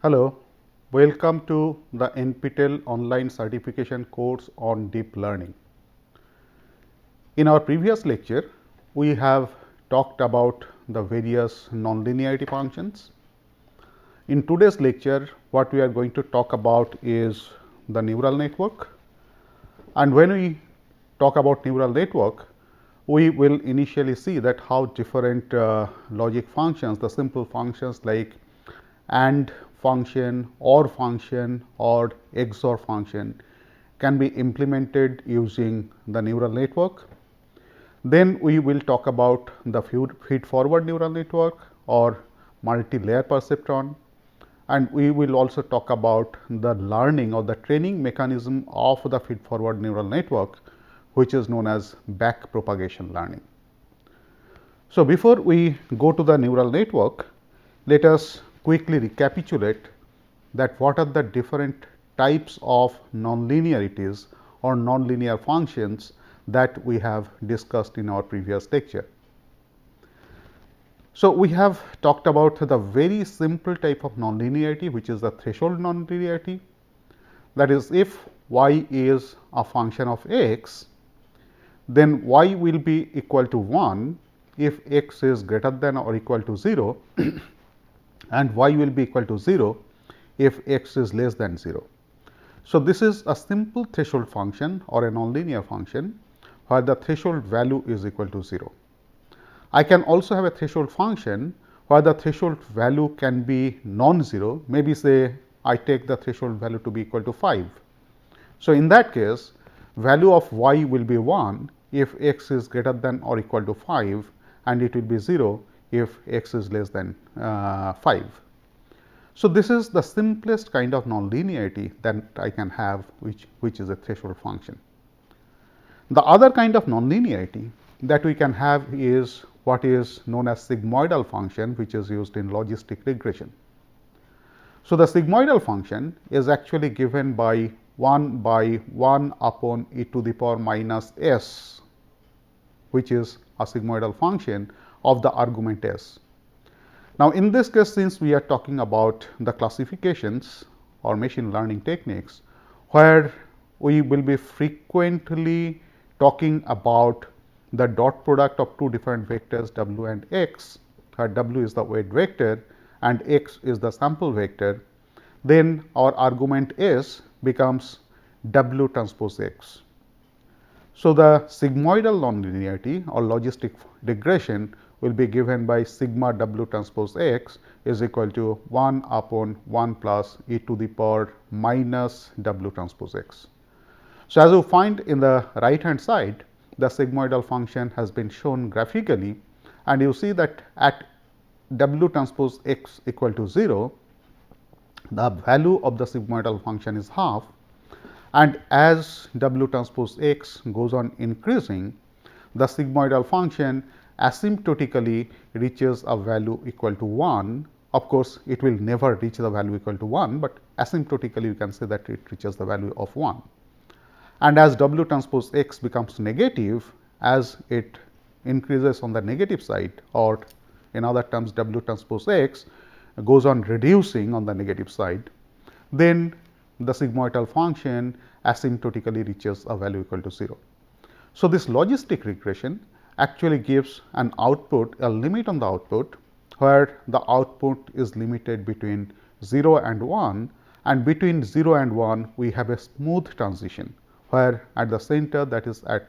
Hello, welcome to the NPTEL online certification course on deep learning. In our previous lecture, we have talked about the various nonlinearity functions. In today's lecture, what we are going to talk about is the neural network. And when we talk about neural network, we will initially see that how different logic functions, the simple functions like AND function, OR function or XOR function can be implemented using the neural network. Then we will talk about the feed-forward neural network or multi-layer perceptron, and we will also talk about the learning or the training mechanism of the feed-forward neural network, which is known as back propagation learning. So, before we go to the neural network, let us quickly recapitulate that what are the different types of nonlinearities or nonlinear functions that we have discussed in our previous lecture. So, we have talked about the very simple type of nonlinearity, which is the threshold nonlinearity. That is, if y is a function of x, then y will be equal to 1 if x is greater than or equal to 0 and y will be equal to 0 if x is less than 0. So, this is a simple threshold function or a nonlinear function where the threshold value is equal to 0. I can also have a threshold function where the threshold value can be non-zero, maybe say I take the threshold value to be equal to 5. So, in that case value of y will be 1 if x is greater than or equal to 5 and it will be 0 if x is less than 5. So, this is the simplest kind of nonlinearity that I can have, which is a threshold function. The other kind of nonlinearity that we can have is what is known as sigmoidal function, which is used in logistic regression. So, the sigmoidal function is actually given by 1 upon e to the power minus s, which is a sigmoidal function of the argument s. Now, in this case, since we are talking about the classifications or machine learning techniques, where we will be frequently talking about the dot product of two different vectors w and x, where w is the weight vector and x is the sample vector, then our argument s becomes w transpose x. So, the sigmoidal nonlinearity or logistic regression will be given by sigma w transpose x is equal to 1 upon 1 plus e to the power minus w transpose x. So, as you find in the right hand side, the sigmoidal function has been shown graphically, and you see that at w transpose x equal to 0, the value of the sigmoidal function is half, and as w transpose x goes on increasing, the sigmoidal function asymptotically reaches a value equal to 1. Of course, it will never reach the value equal to 1, but asymptotically you can say that it reaches the value of 1. And as w transpose x becomes negative, as it increases on the negative side, or in other terms w transpose x goes on reducing on the negative side, then the sigmoidal function asymptotically reaches a value equal to 0. So, this logistic regression actually gives an output, a limit on the output, where the output is limited between 0 and 1, and between 0 and 1 we have a smooth transition, where at the center, that is at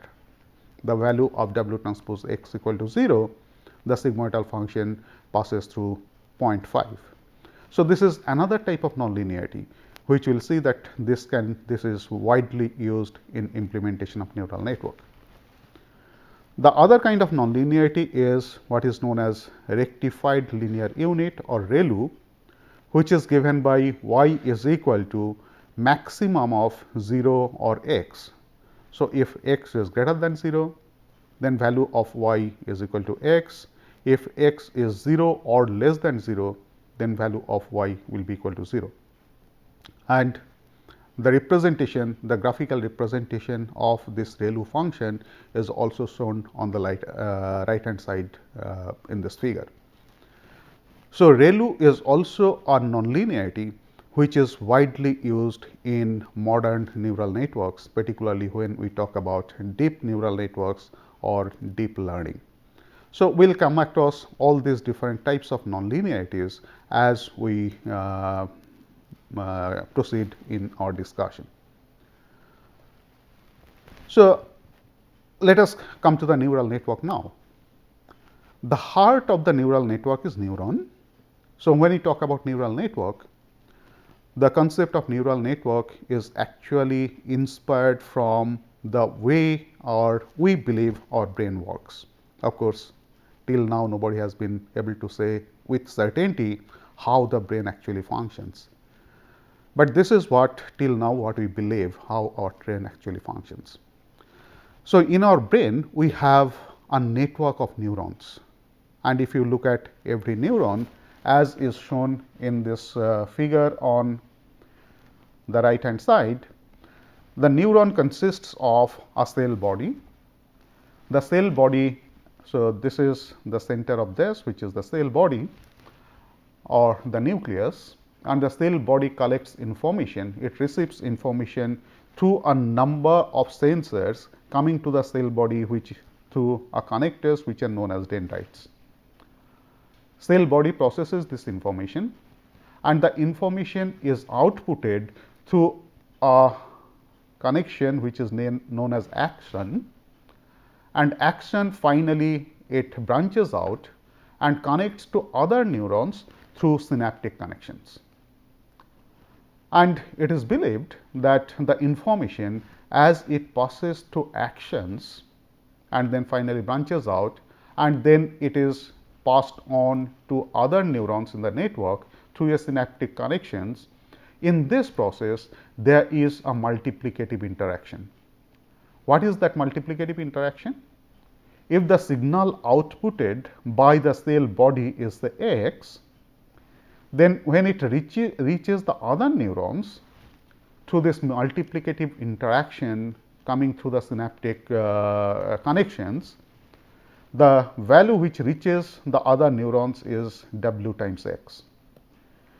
the value of w transpose x equal to 0, the sigmoidal function passes through 0.5. So, this is another type of nonlinearity, which we will see that this is widely used in implementation of neural network. The other kind of nonlinearity is what is known as rectified linear unit or ReLU, which is given by y is equal to maximum of 0 or x. So, if x is greater than 0, then value of y is equal to x. If x is 0 or less than 0, then value of y will be equal to 0. And the representation, the graphical representation of this ReLU function is also shown on the right hand side in this figure. So, ReLU is also a nonlinearity which is widely used in modern neural networks, particularly when we talk about deep neural networks or deep learning. So, we will come across all these different types of nonlinearities as we proceed in our discussion. So, let us come to the neural network now. The heart of the neural network is neuron. So, when we talk about neural network, the concept of neural network is actually inspired from the way we believe our brain works. Of course, till now nobody has been able to say with certainty how the brain actually functions. But this is what till now what we believe how our brain actually functions. So, in our brain we have a network of neurons, and if you look at every neuron as is shown in this figure on the right hand side, the neuron consists of a cell body. The cell body, so this is the center of this, which is the cell body or the nucleus, and the cell body collects information. It receives information through a number of sensors coming to the cell body, which through a connectors which are known as dendrites. Cell body processes this information, and the information is outputted through a connection which is known as axon, and axon finally it branches out and connects to other neurons through synaptic connections. And it is believed that the information as it passes to axons and then finally branches out, and then it is passed on to other neurons in the network through a synaptic connections. In this process, there is a multiplicative interaction. What is that multiplicative interaction? If the signal outputted by the cell body is the X, then when it reaches the other neurons through this multiplicative interaction coming through the synaptic connections, the value which reaches the other neurons is W times X.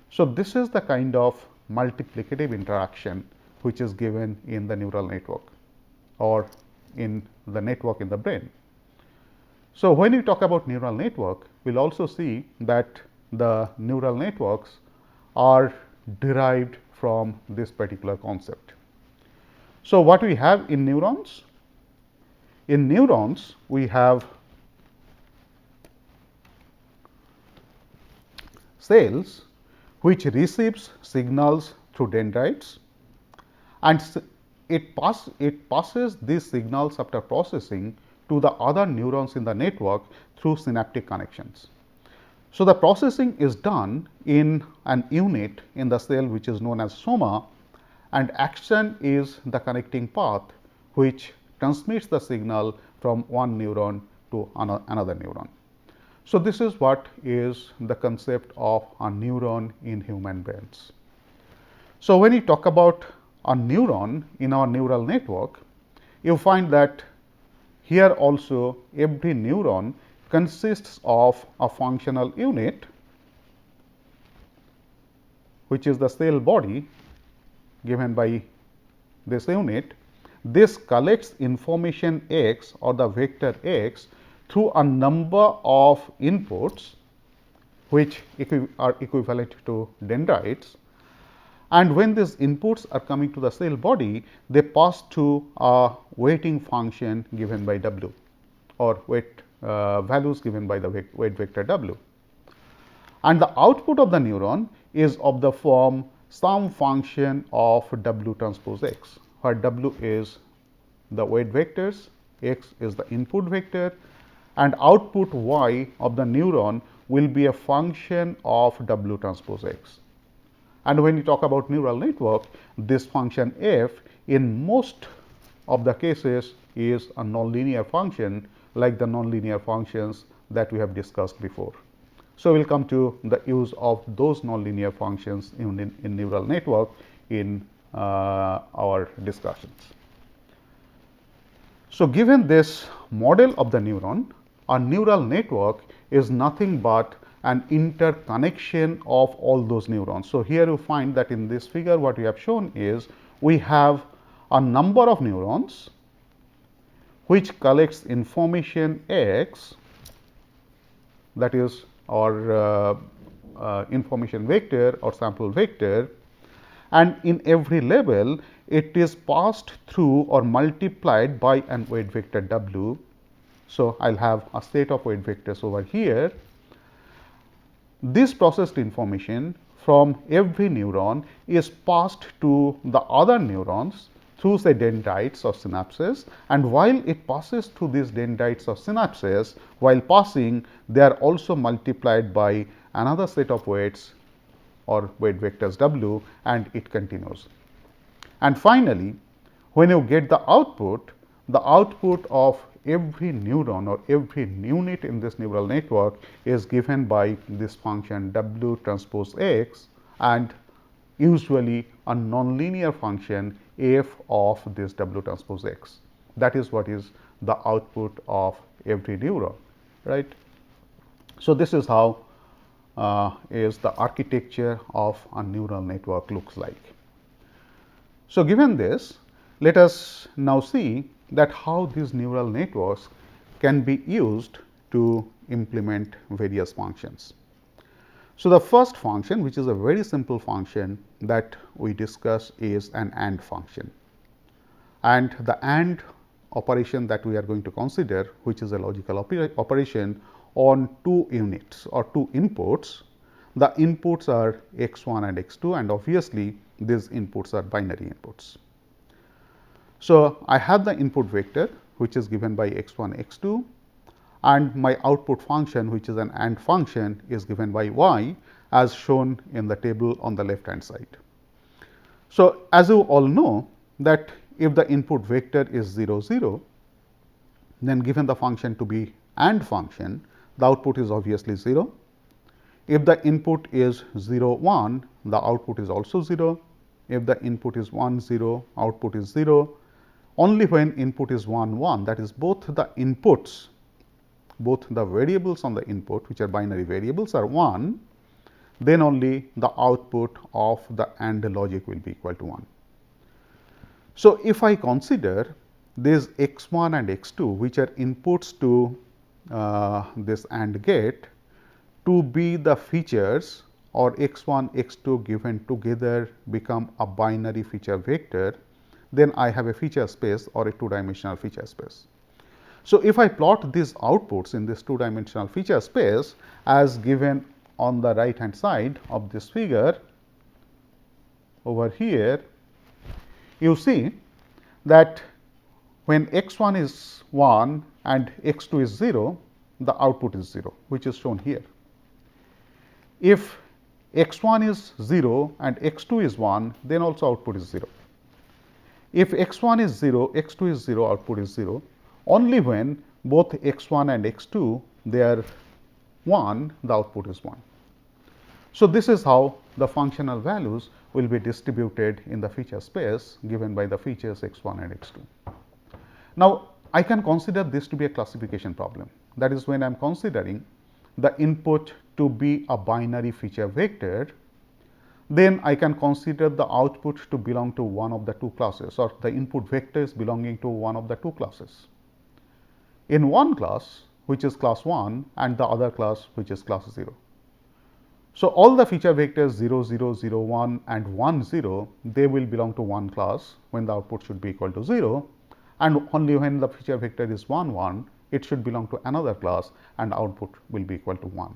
So, this is the kind of multiplicative interaction which is given in the neural network or in the network in the brain. So, when we talk about neural network, we will also see that the neural networks are derived from this particular concept. So, what we have in neurons? In neurons, we have cells which receives signals through dendrites, and it passes these signals after processing to the other neurons in the network through synaptic connections. So, the processing is done in an unit in the cell which is known as soma, and axon is the connecting path which transmits the signal from one neuron to another neuron. So, this is what is the concept of a neuron in human brains. So, when you talk about a neuron in our neural network, you find that here also every neuron consists of a functional unit, which is the cell body given by this unit. This collects information X or the vector X through a number of inputs which are equivalent to dendrites, and when these inputs are coming to the cell body, they pass to a weighting function given by W or weight values given by the weight vector W, and the output of the neuron is of the form some function of W transpose X, where W is the weight vectors, X is the input vector, and output Y of the neuron will be a function of W transpose X. And when you talk about neural network, this function f in most of the cases is a nonlinear function like the nonlinear functions that we have discussed before. So, we will come to the use of those nonlinear functions in neural network in our discussions. So, given this model of the neuron, a neural network is nothing but an interconnection of all those neurons. So, here you find that in this figure what we have shown is we have a number of neurons which collects information x, that is our information vector or sample vector, and in every level it is passed through or multiplied by an weight vector w. So, I will have a set of weight vectors over here. This processed information from every neuron is passed to the other neurons through say dendrites or synapses, and while it passes through these dendrites or synapses, while passing they are also multiplied by another set of weights or weight vectors w, and it continues. And finally, when you get the output of every neuron or every unit in this neural network is given by this function w transpose x, and usually a nonlinear function f of this w transpose x. That is what is the output of every neuron, right. So, this is how is the architecture of a neural network looks like. So, given this, let us now see that how these neural networks can be used to implement various functions. So, the first function, which is a very simple function that we discuss, is an AND function, and the AND operation that we are going to consider, which is a logical operation on two units or two inputs. The inputs are x1 and x2, and obviously these inputs are binary inputs. So, I have the input vector which is given by x1 x2, and my output function, which is an AND function, is given by y, as shown in the table on the left hand side. So, as you all know that if the input vector is 0 0, then given the function to be AND function, the output is obviously 0. If the input is 0 1, the output is also 0. If the input is 1 0, output is 0. Only when input is 1 1, that is both the inputs, both the variables on the input, which are binary variables, are 1, then only the output of the AND logic will be equal to 1. So, if I consider these x1 and x2, which are inputs to this AND gate, to be the features, or x1 x2 given together become a binary feature vector, then I have a feature space or a two-dimensional feature space. So, if I plot these outputs in this two-dimensional feature space as given on the right hand side of this figure over here, you see that when x1 is 1 and x2 is 0, the output is 0, which is shown here. If x1 is 0 and x2 is 1, then also output is 0. If x1 is 0, x2 is 0, output is 0. Only when both x1 and x2 they are 1, the output is 1. So, this is how the functional values will be distributed in the feature space given by the features x1 and x2. Now, I can consider this to be a classification problem. That is, when I am considering the input to be a binary feature vector, then I can consider the output to belong to one of the two classes, or the input vectors belonging to one of the two classes. In one class, which is class 1, and the other class, which is class 0. So, all the feature vectors 0 0 0 1 and 1 0, they will belong to one class when the output should be equal to 0, and only when the feature vector is 1 1, it should belong to another class and output will be equal to 1.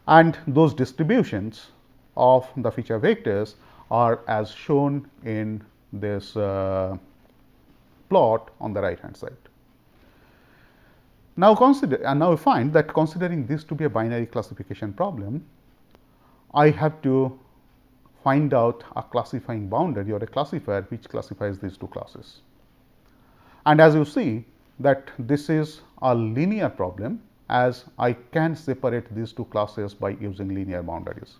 And those distributions of the feature vectors are as shown in this plot on the right hand side. Now, now we find that considering this to be a binary classification problem, I have to find out a classifying boundary or a classifier which classifies these two classes. And as you see that this is a linear problem, as I can separate these two classes by using linear boundaries.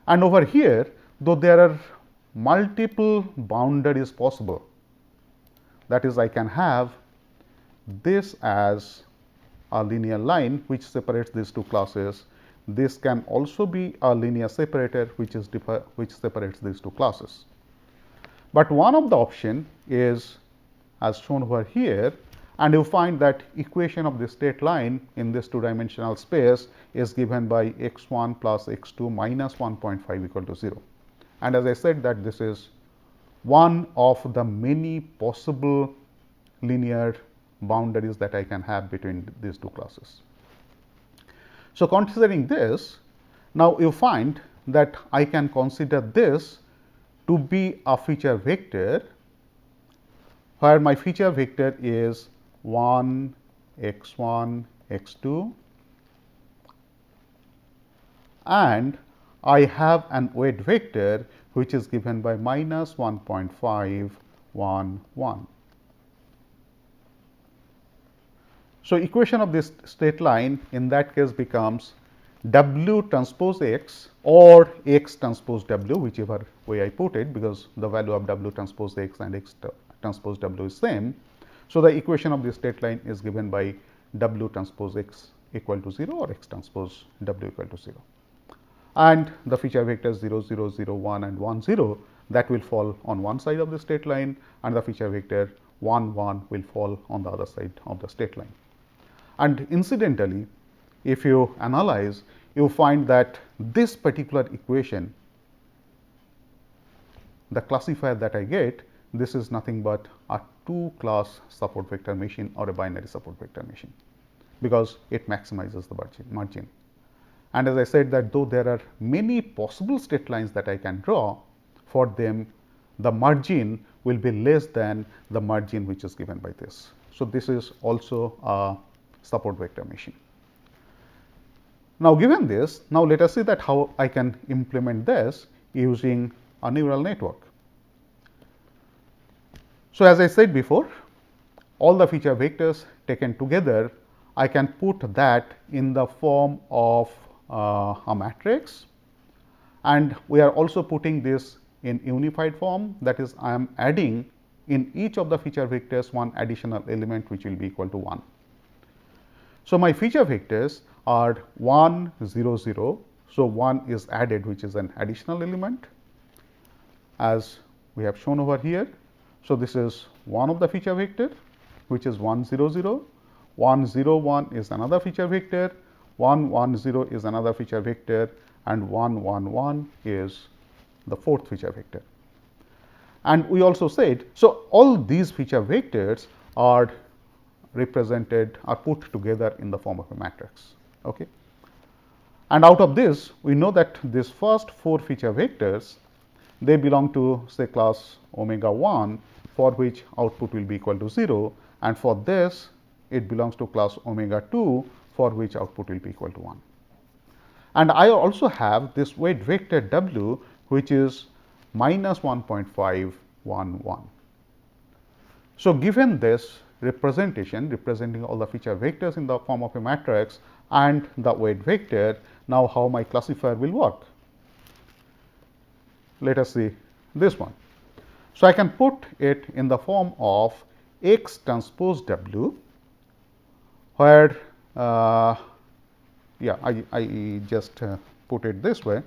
And over here, though there are multiple boundaries possible, that is, I can have this as a linear line which separates these two classes. This can also be a linear separator which separates these two classes. But one of the option is as shown over here, and you find that equation of the state line in this two dimensional space is given by x 1 plus x 2 minus 1.5 equal to 0. And as I said that this is one of the many possible linear boundaries that I can have between these two classes. So, considering this, now you find that I can consider this to be a feature vector, where my feature vector is 1 x 1 x 2, and I have an weight vector which is given by minus 1.5 1 1. So, equation of this straight line in that case becomes w transpose x or x transpose w, whichever way I put it, because the value of w transpose x and x transpose w is same. So, the equation of the straight line is given by w transpose x equal to 0 or x transpose w equal to 0. And the feature vectors 0 0 0 1 and 1 0, that will fall on one side of the straight line, and the feature vector 1 1 will fall on the other side of the straight line. And incidentally, if you analyze, you find that this particular equation, the classifier that I get, this is nothing but a 2-class support vector machine or a binary support vector machine, because it maximizes the margin. And as I said that though there are many possible straight lines that I can draw, for them the margin will be less than the margin which is given by this. So, this is also a support vector machine. Now, given this, now let us see that how I can implement this using a neural network. So, as I said before, all the feature vectors taken together, I can put that in the form of a matrix, and we are also putting this in unified form, that is I am adding in each of the feature vectors one additional element which will be equal to 1. So, my feature vectors are 1 0 0. So, 1 is added, which is an additional element as we have shown over here. So, this is one of the feature vector which is 1 0 0, 1 0 1 is another feature vector, 1 1 0 is another feature vector, and 1 1 1 is the fourth feature vector. And we also said, so all these feature vectors are represented or put together in the form of a matrix. Okay. And out of this, we know that these first 4 feature vectors, they belong to say class omega 1, for which output will be equal to 0, and for this it belongs to class omega 2, for which output will be equal to 1. And I also have this weight vector w, which is minus 1.5 1 1. So, given this representation representing all the feature vectors in the form of a matrix and the weight vector, now how my classifier will work? Let us see this one. So, I can put it in the form of x transpose w, where I just put it this way.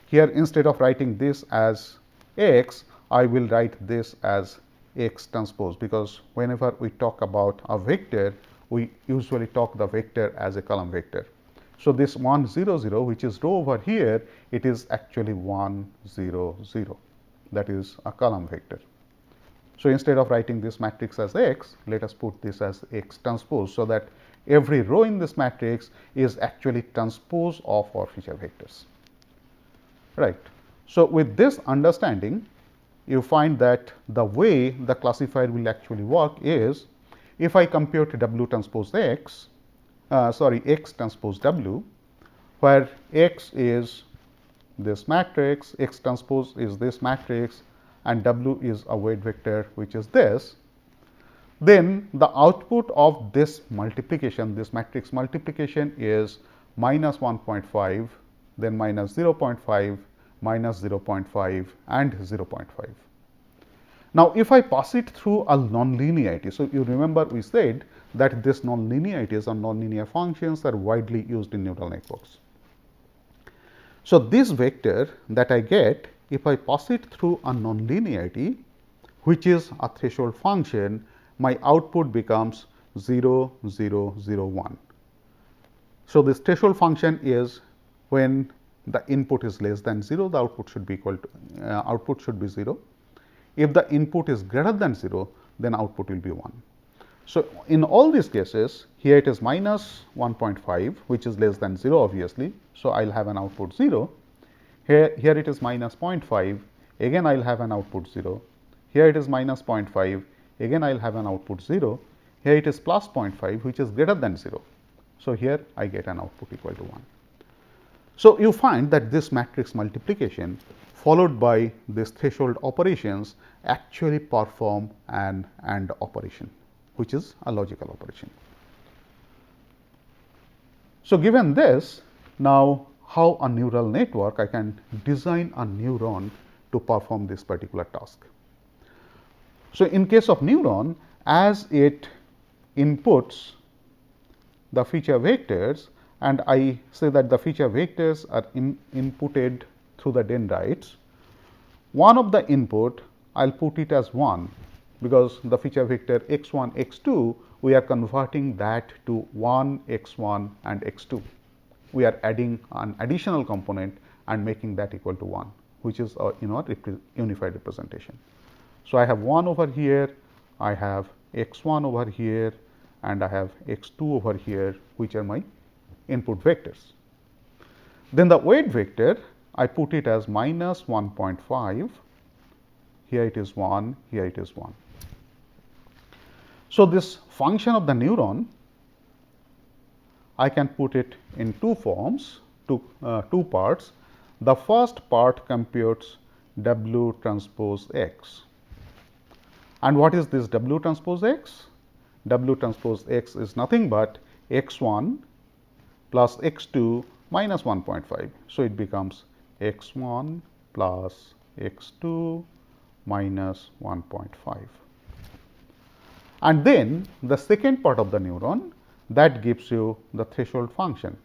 Here, instead of writing this as x, I will write this as x transpose, because whenever we talk about a vector, we usually talk the vector as a column vector. So, this 1 0 0, which is row over here, it is actually 1 0 0, that is a column vector. So, instead of writing this matrix as x, let us put this as x transpose, so that every row in this matrix is actually transpose of our feature vectors. Right. So, with this understanding, you find that the way the classifier will actually work is, if I compute w transpose x, x transpose w, where x is this matrix, x transpose is this matrix, and w is a weight vector which is this, then the output of this multiplication, this matrix multiplication, is minus 1.5, then minus 0.5, minus 0.5 and 0.5. Now, if I pass it through a nonlinearity, so you remember we said that this nonlinearities or nonlinear functions are widely used in neural networks. So, this vector that I get, if I pass it through a nonlinearity, which is a threshold function, my output becomes 0, 0, 0, 1. So, this threshold function is when the input is less than 0, the output should be equal to output should be 0. If the input is greater than 0, then output will be 1. So, in all these cases, here it is minus 1.5, which is less than 0 obviously. So, I will have an output 0. Here it is minus 0.5, again I will have an output 0. Here it is minus 0.5, again I will have an output 0. Here it is plus 0.5, which is greater than 0. So, here I get an output equal to 1. So, you find that this matrix multiplication followed by this threshold operations actually perform an AND operation, which is a logical operation. So, given this, now how a neural network, I can design a neuron to perform this particular task. So, in case of neuron, as it inputs the feature vectors, and I say that the feature vectors are inputted through the dendrites, one of the input I will put it as 1, because the feature vector x1, x2, we are converting that to 1, x1 and x2. We are adding an additional component and making that equal to 1, which is a unified representation. So, I have 1 over here, I have x1 over here, and I have x2 over here, which are my input vectors. Then the weight vector, I put it as minus 1.5, here it is 1, here it is 1. So, this function of the neuron, I can put it in two forms, two parts. The first part computes W transpose X. And what is this W transpose X? W transpose X is nothing but x1 plus x2 minus 1.5. So, it becomes x1 plus x2 minus 1.5. And then the second part of the neuron, that gives you the threshold function.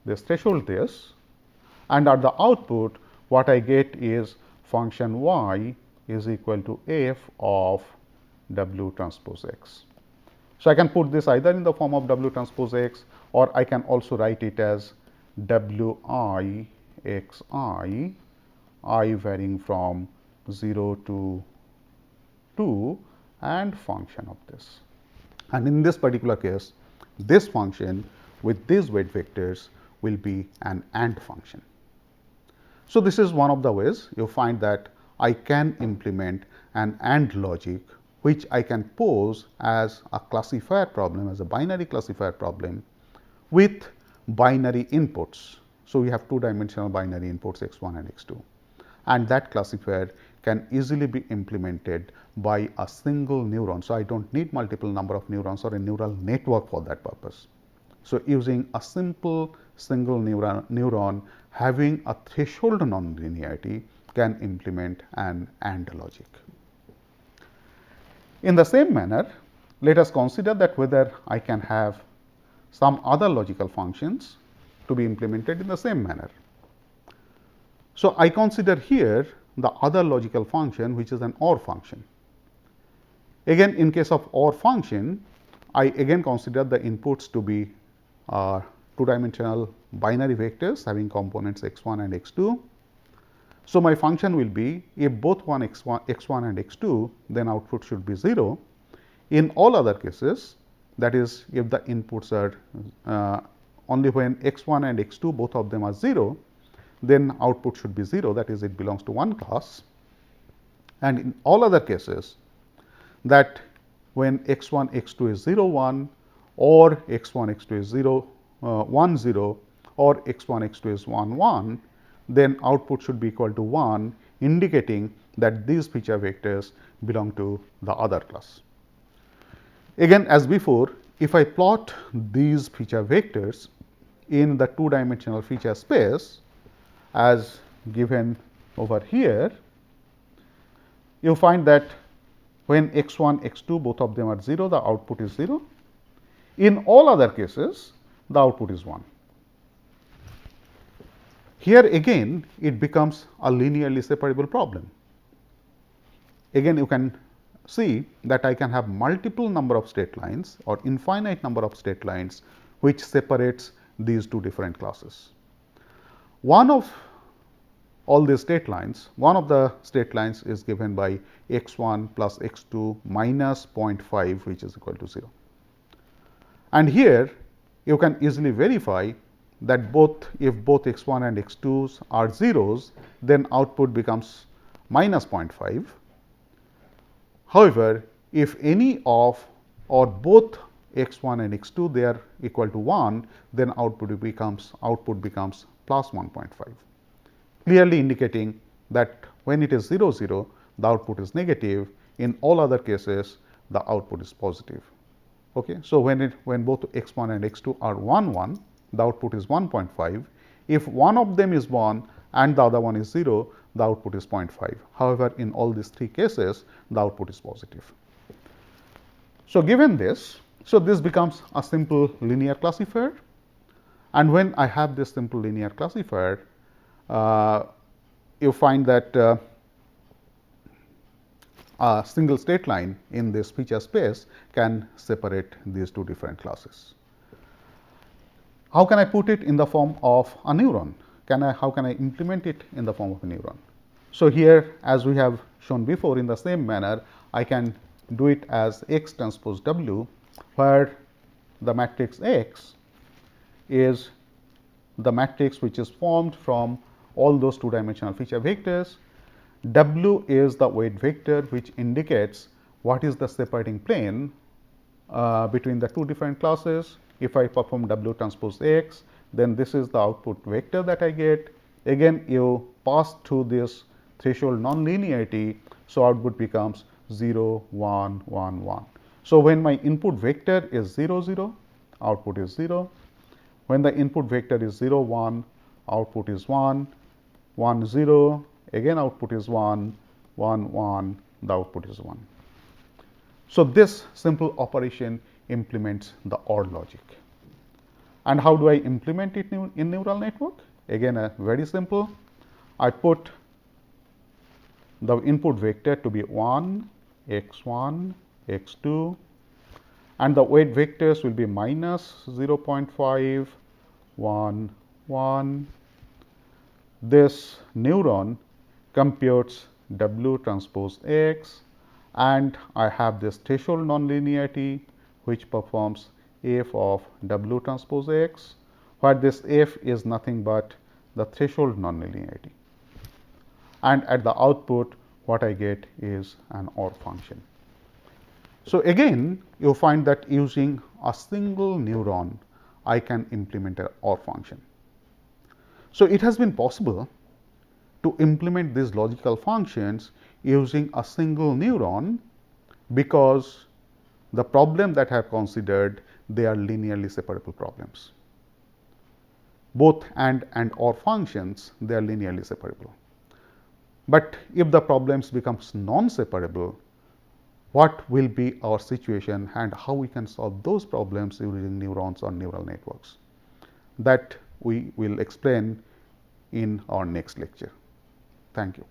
This threshold this, and at the output what I get is function y is equal to f of W transpose X. So, I can put this either in the form of W transpose X, or I can also write it as W I X I varying from 0 to 2 and function of this. And in this particular case, this function with these weight vectors will be an AND function. So, this is one of the ways you find that I can implement an AND logic, which I can pose as a classifier problem, as a binary classifier problem with binary inputs. So, we have two dimensional binary inputs x1 and x2, and that classifier can easily be implemented by a single neuron. So, I do not need multiple number of neurons or a neural network for that purpose. So, using a simple single neuron having a threshold nonlinearity can implement an AND logic. In the same manner, let us consider that whether I can have some other logical functions to be implemented in the same manner. So, I consider here the other logical function, which is an OR function. Again, in case of OR function, I again consider the inputs to be two-dimensional binary vectors having components x1 and x2. So, my function will be if both x1 and x2, then output should be 0. In all other cases, that is if the inputs are only when x1 and x2 both of them are 0, then output should be 0, that is it belongs to one class. And in all other cases, that when x1 x2 is 0 1 or x1 x2 is 0 1 0 or x1 x2 is 1 1, then output should be equal to 1, indicating that these feature vectors belong to the other class. Again, as before, if I plot these feature vectors in the two-dimensional feature space as given over here, you find that when x1, x2 both of them are 0, the output is 0. In all other cases, the output is 1. Here again it becomes a linearly separable problem. Again you can see that I can have multiple number of state lines or infinite number of state lines which separates these two different classes. One of all these state lines, one of the state lines is given by x1 plus x2 minus 0.5 which is equal to 0. And here you can easily verify that if both x1 and x2s are zeros, then output becomes minus 0.5. However, if any of or both x1 and x2 they are equal to 1, then output becomes plus 1.5, clearly indicating that when it is 0, 0, the output is negative. In all other cases, the output is positive. Okay. So, when both x1 and x2 are 1, 1, the output is 1.5. If one of them is 1 and the other one is 0, the output is 0.5. However, in all these three cases, the output is positive. So, given this, so this becomes a simple linear classifier, and when I have this simple linear classifier, you find that a single state line in this feature space can separate these two different classes. How can I put it in the form of a neuron? How can I implement it in the form of a neuron? So, here as we have shown before, in the same manner I can do it as X transpose W, where the matrix X is the matrix which is formed from all those two dimensional feature vectors. W is the weight vector which indicates what is the separating plane between the two different classes. If I perform W transpose X, then this is the output vector that I get. Again you pass through this threshold nonlinearity, so output becomes 0, 1, 1, 1. So, when my input vector is 0, 0, output is 0. When the input vector is 0, 1, output is 1, 1, 0, again output is 1, 1, 1, the output is 1. So, this simple operation implements the OR logic. And how do I implement it in neural network? Again very simple. I put the input vector to be 1, x1, x2, and the weight vectors will be minus 0.5, 1, 1. This neuron computes W transpose X, and I have this threshold nonlinearity which performs f of W transpose X, where this f is nothing but the threshold nonlinearity. And at the output, what I get is an OR function. So, again you find that using a single neuron, I can implement an OR function. So, it has been possible to implement these logical functions using a single neuron, because the problem that I have considered, they are linearly separable problems. Both and OR functions, they are linearly separable. But if the problems becomes non-separable, what will be our situation and how we can solve those problems using neurons or neural networks? That we will explain in our next lecture. Thank you.